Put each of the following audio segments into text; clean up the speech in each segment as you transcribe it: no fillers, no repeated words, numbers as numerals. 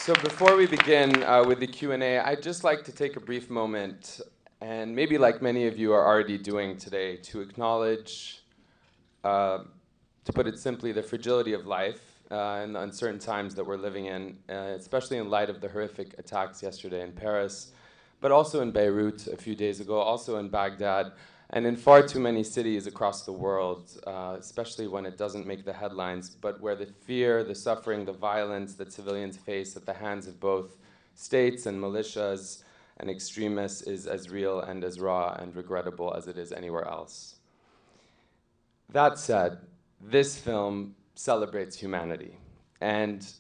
So before we begin with the Q&A, I'd just like to take a brief moment, and maybe like many of you are already doing today, to acknowledge, to put it simply, the fragility of life and the uncertain times that we're living in, especially in light of the horrific attacks yesterday in Paris, but also in Beirut a few days ago, also in Baghdad, and in far too many cities across the world, especially when it doesn't make the headlines, but where the fear, the suffering, the violence that civilians face at the hands of both states and militias and extremists is as real and as raw and regrettable as it is anywhere else. That said, this film celebrates humanity. And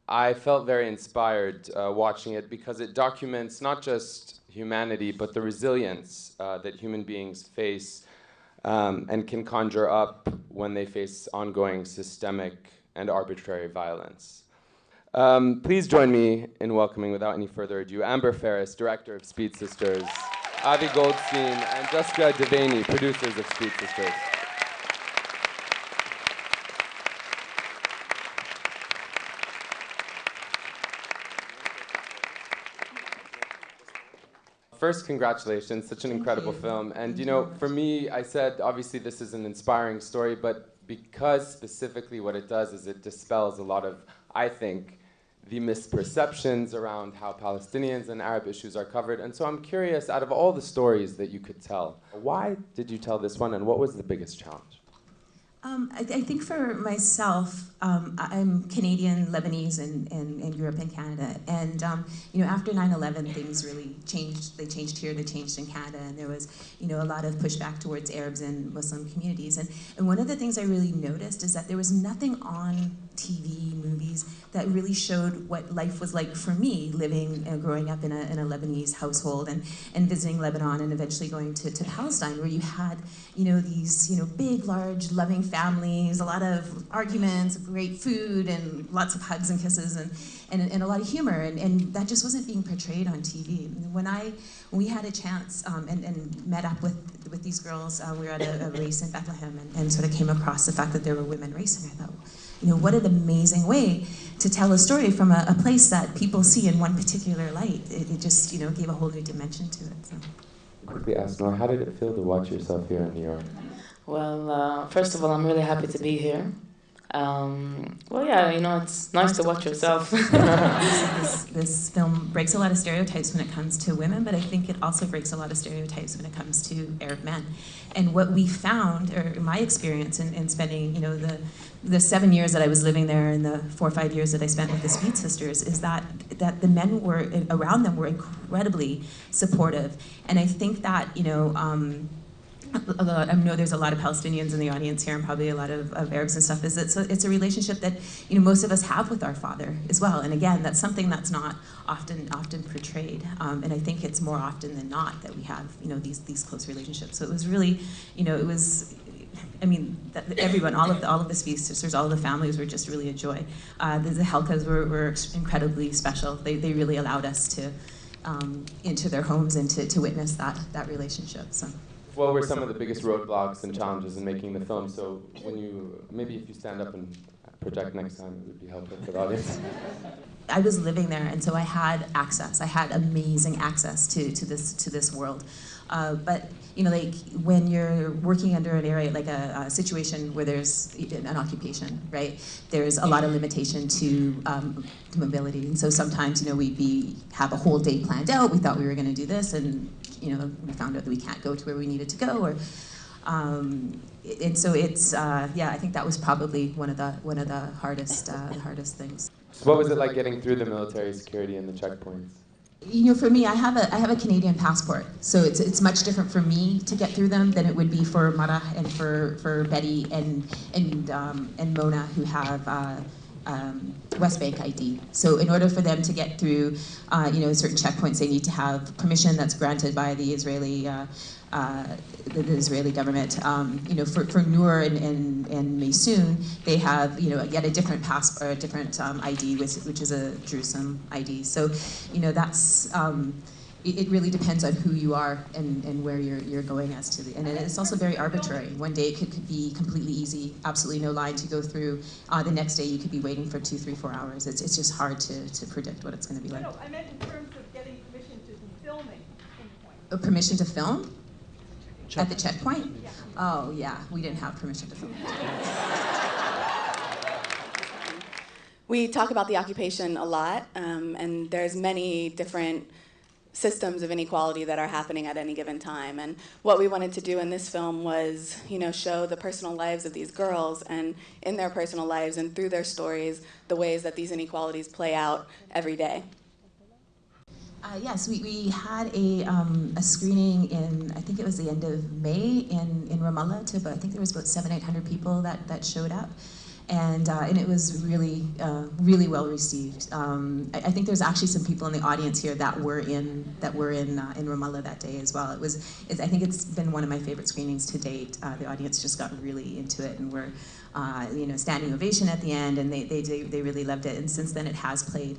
I felt very inspired watching it because it documents not just humanity, but the resilience that human beings face and can conjure up when they face ongoing systemic and arbitrary violence. Please join me in welcoming, without any further ado, Amber Ferris, director of Speed Sisters, Avi Goldstein, and Jessica Devaney, producers of Speed Sisters. First, congratulations, such an incredible film. And you know, for me, I said, obviously this is an inspiring story, but because specifically what it does is it dispels a lot of, I think, the misperceptions around how Palestinians and Arab issues are covered. And so I'm curious, out of all the stories that you could tell, why did you tell this one, and what was the biggest challenge? I think for myself, I'm Canadian, Lebanese, and grew up in Canada. And you know, after 9/11, things really changed. They changed here, they changed in Canada, and there was, you know, a lot of pushback towards Arabs and Muslim communities. And one of the things I really noticed is that there was nothing on TV, movies, that really showed what life was like for me, living and growing up in a Lebanese household and visiting Lebanon and eventually going to Palestine, where you had, you know, these, you know, big, large, loving families, a lot of arguments, great food, and lots of hugs and kisses, and a lot of humor, and that just wasn't being portrayed on TV. When we had a chance and met up with these girls, we were at a race in Bethlehem and sort of came across the fact that there were women racing. I thought, you know, what an amazing way to tell a story from a place that people see in one particular light. It just, you know, gave a whole new dimension to it. So. Quickly ask, Nora, how did it feel to watch yourself here in New York? Well, first of all, I'm really happy to be here. Well, yeah, you know, it's nice to watch yourself. This film breaks a lot of stereotypes when it comes to women, but I think it also breaks a lot of stereotypes when it comes to Arab men. And what we found, or my experience in spending, you know, the 7 years that I was living there and the 4 or 5 years that I spent with the Speed Sisters, is that the men were around them were incredibly supportive. And I think that, you know, I know there's a lot of Palestinians in the audience here and probably a lot of Arabs and stuff. It's a relationship that, you know, most of us have with our father as well. And again, that's something that's not often portrayed. And I think it's more often than not that we have, you know, these close relationships. So it was really, you know, it was, I mean, everyone, all of the Speed Sisters, all of the families were just really a joy. The Helkas were incredibly special. They really allowed us to into their homes and to witness that relationship. So. What were some of the biggest roadblocks and challenges in making the film? So when you, maybe if you stand up and project next time, it would be helpful for the audience. I was living there, and so I had access. I had amazing access to this world. But you know, like when you're working under an area, like a situation where there's an occupation, right? There's a lot of limitation to mobility, and so sometimes, you know, we'd have a whole day planned out. We thought we were going to do this, and you know, we found out that we can't go to where we needed to go, or and so it's yeah. I think that was probably one of the hardest things. So what was it like getting through the military security and the checkpoints? You know, for me, I have a Canadian passport, so it's much different for me to get through them than it would be for Mara and for Betty and Mona, who have West Bank ID. So in order for them to get through, you know, certain checkpoints, they need to have permission that's granted by the Israeli government. You know, for Noor and Maysoon, they have, you know, yet a different passport, a different ID, which is a Jerusalem ID. So, you know, that's it really depends on who you are and where you're going as to the, and it's also very arbitrary. One day it could be completely easy, absolutely no line to go through. The next day you could be waiting for 2, 3, 4 hours. It's just hard to predict what it's going to be like. No, I meant in terms of getting permission to do filming in the point. Permission to film? At the checkpoint? Yeah. Oh yeah, we didn't have permission to film. We talk about the occupation a lot, and there's many different systems of inequality that are happening at any given time. And what we wanted to do in this film was, show the personal lives of these girls, and in their personal lives and through their stories, the ways that these inequalities play out every day. Yes, we had a screening in, I think it was the end of May in Ramallah. I think there was about 700-800 people that showed up. And it was really, really well received. I think there's actually some people in the audience here that were in Ramallah that day as well. I think it's been one of my favorite screenings to date. The audience just got really into it, and were, standing ovation at the end, and they really loved it. And since then, it has played.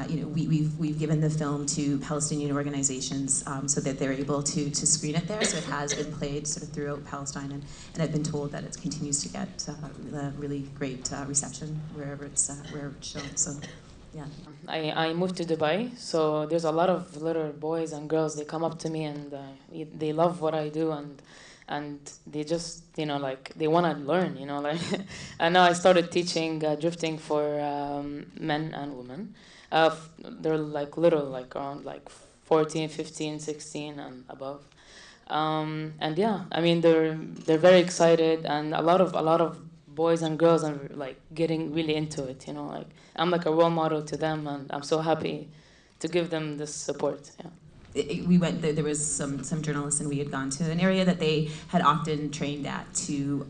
We've given the film to Palestinian organizations so that they're able to screen it there. So it has been played sort of throughout Palestine, and I've been told that it continues to get really great reception wherever it's shown. So, yeah. I moved to Dubai, so there's a lot of little boys and girls. They come up to me and they love what I do, and they just they want to learn. And now I started teaching drifting for men and women. They're little, around 14, 15, 16 and above. And yeah, I mean they're very excited, and a lot of boys and girls are getting really into it. I'm a role model to them, and I'm so happy to give them this support. Yeah. We went. There was some journalists, and we had gone to an area that they had often trained at to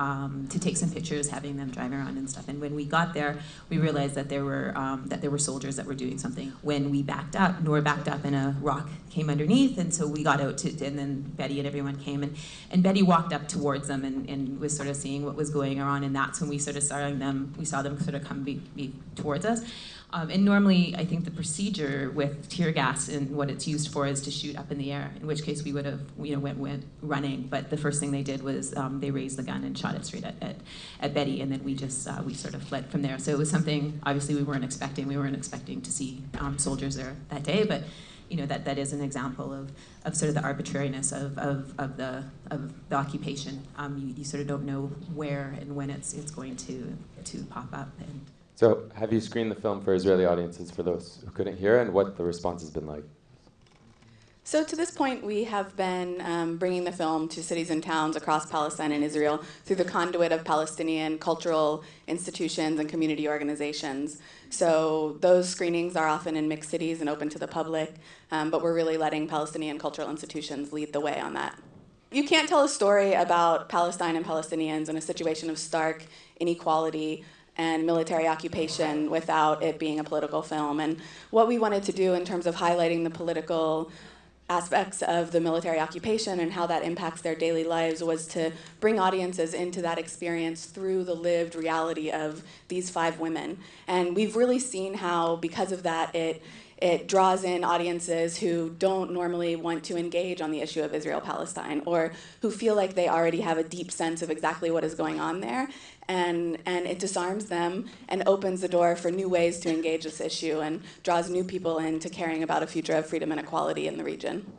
take some pictures, having them drive around and stuff. And when we got there, we realized that there were soldiers that were doing something. When we backed up, Noor backed up, and a rock came underneath, and so we got out and then Betty and everyone came, and Betty walked up towards them and was sort of seeing what was going on, and that's when we sort of saw them sort of come be towards us. And normally, I think the procedure with tear gas and what it's used for is to shoot up in the air, in which case we would have went running. But the first thing they did was they raised the gun and shot it straight at Betty, and then we sort of fled from there. So it was something, obviously, we weren't expecting. We weren't expecting to see soldiers there that day, but that is an example of sort of the arbitrariness of the occupation. You sort of don't know where and when it's going to pop up. So have you screened the film for Israeli audiences, for those who couldn't hear, and what the response has been like? So to this point, we have been bringing the film to cities and towns across Palestine and Israel through the conduit of Palestinian cultural institutions and community organizations. So those screenings are often in mixed cities and open to the public, but we're really letting Palestinian cultural institutions lead the way on that. You can't tell a story about Palestine and Palestinians in a situation of stark inequality and military occupation without it being a political film. And what we wanted to do in terms of highlighting the political aspects of the military occupation and how that impacts their daily lives was to bring audiences into that experience through the lived reality of these 5 women. And we've really seen how, because of that, it draws in audiences who don't normally want to engage on the issue of Israel-Palestine, or who feel like they already have a deep sense of exactly what is going on there. And it disarms them and opens the door for new ways to engage this issue and draws new people into caring about a future of freedom and equality in the region.